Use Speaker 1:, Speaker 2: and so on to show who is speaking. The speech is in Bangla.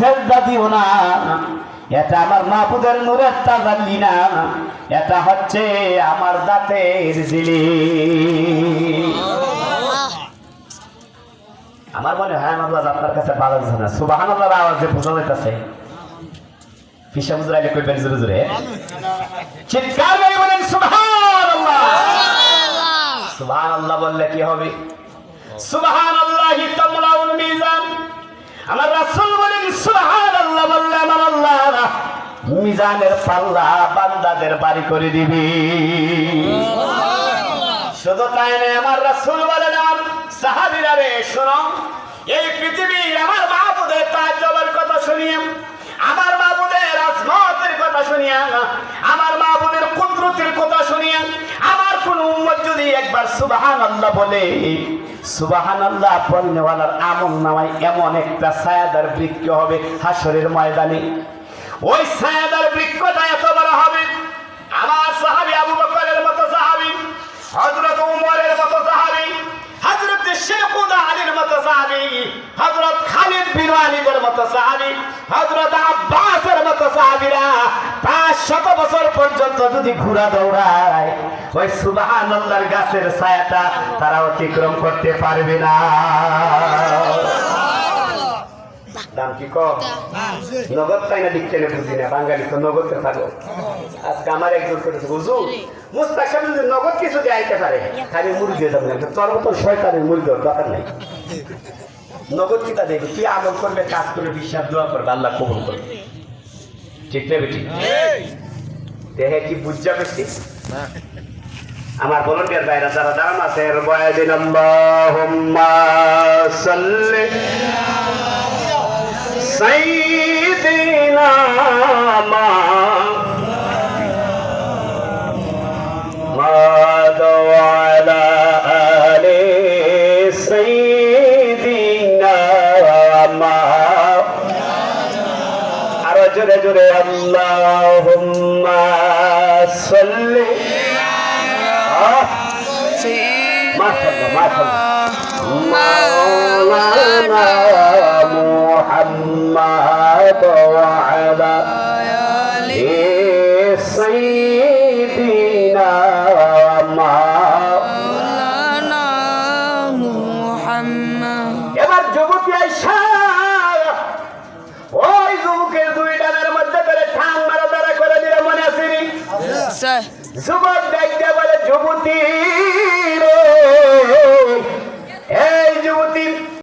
Speaker 1: সেজদা দিও না, এটা আমার মাহবুদের নূরের তাজাল্লি না, এটা হচ্ছে আমার দাঁতের জিলিস। আমার মনে হয় আমার আওয়াজ আপনার কাছে ভালো যাচ্ছে না। সুবহানাল্লাহর আওয়াজে বোঝা যাইতেছে। পিসা হুজুর আইলে কইবেন জোরে জোরে, চিৎকার করে বলেন সুবহানাল্লাহ। সুবহানাল্লাহ বললে কি হবে? সুবহানাল্লাহি তামলাউল মিজান। আমার রাসূল বলেন সুবহানাল্লাহ বললে আমার আল্লাহ মিজানের পাল্লা বান্দাদের বাড়ি করে দিবে। শুধু তাই নয়, আমার রাসূল বলেন আমার সাহাবীরা রে শোনো, এই পৃথিবীর আমার মাহবুদের তাজ্জুবের কথা শুনিয়ে, আমার মাহবুদের আজমতের কথা শুনিয়া, আমার মাহবুদের কুদরতের কথা শুনিয়া আমার কোন উম্মত যদি একবার সুবহানাল্লাহ বলে, সুবহানাল্লাহ বলনেওয়ালার আমলনামায় এমন একটা ছায়াদার বৃক্ষ হবে হাসরের ময়দানে। ওই ছায়াদার বৃক্ষটা এত বড় হবে, আমার সাহাবী আবু বকরের মতো সাহাবী, হযরত উমরের মতো সাহাবী, হযরত শেখুনা আলীর মতো সাহাবী, হযরত খালিদ বিন ওয়ালিদের মতো সাহাবী, হযরত আব্বাসের মতো সাহাবীরা 500 বছর পর্যন্ত যদি ঘোড়া দৌড়ায়, ওই সুবহানাল্লাহর গাছের ছায়াটা তারা অতিক্রম করতে পারবে না। দাম কি কম? নগদ তাই না দিচ্ছে না, বুঝি না, বাঙালি তো নগদে থাকো। আজকে আমার একজন করেছে হুজুর মুস্তাক সাহেব যদি নগদ কিছু যাইতে পারে খালি মুড়ি দিয়ে যাবেন, তোর মতো শয়তানের মুড়ি দেওয়ার দরকার নেই। নগদ কিতা দেখবে, তুই আমল করবে, কাজ করে, বিশ্বাস দোয়া করবে, আল্লাহ কবুল করবে। ঠিক না বেটি? দেহে কি বুঝা পেছি? আমার ভলান্টিয়ার ভাইরা যারা দাঁড়ান আছে এর বয়াদিন আল্লাহুম্মা সাল্লি সাইয়্যিদিনা মুহাম্মাদ ওয়া আলা আলি সাইয়্যিদিনা মুহাম্মাদ। আরো জোরে জোরে আল্লাহুম্মা সাল্লি মাওলানা মুহাম্মাদ ওয়া আলা আলি সাইয়্যিদিনা মাওলানা মুহাম্মদ। এবার যুবতী আয়েশা ওই যুবকের দুই ডানের মধ্যে করে ঠাং মারা দাঁড়া করে দিলে, মনে আছে নি? যুবক দেখতে বলে, যুবতী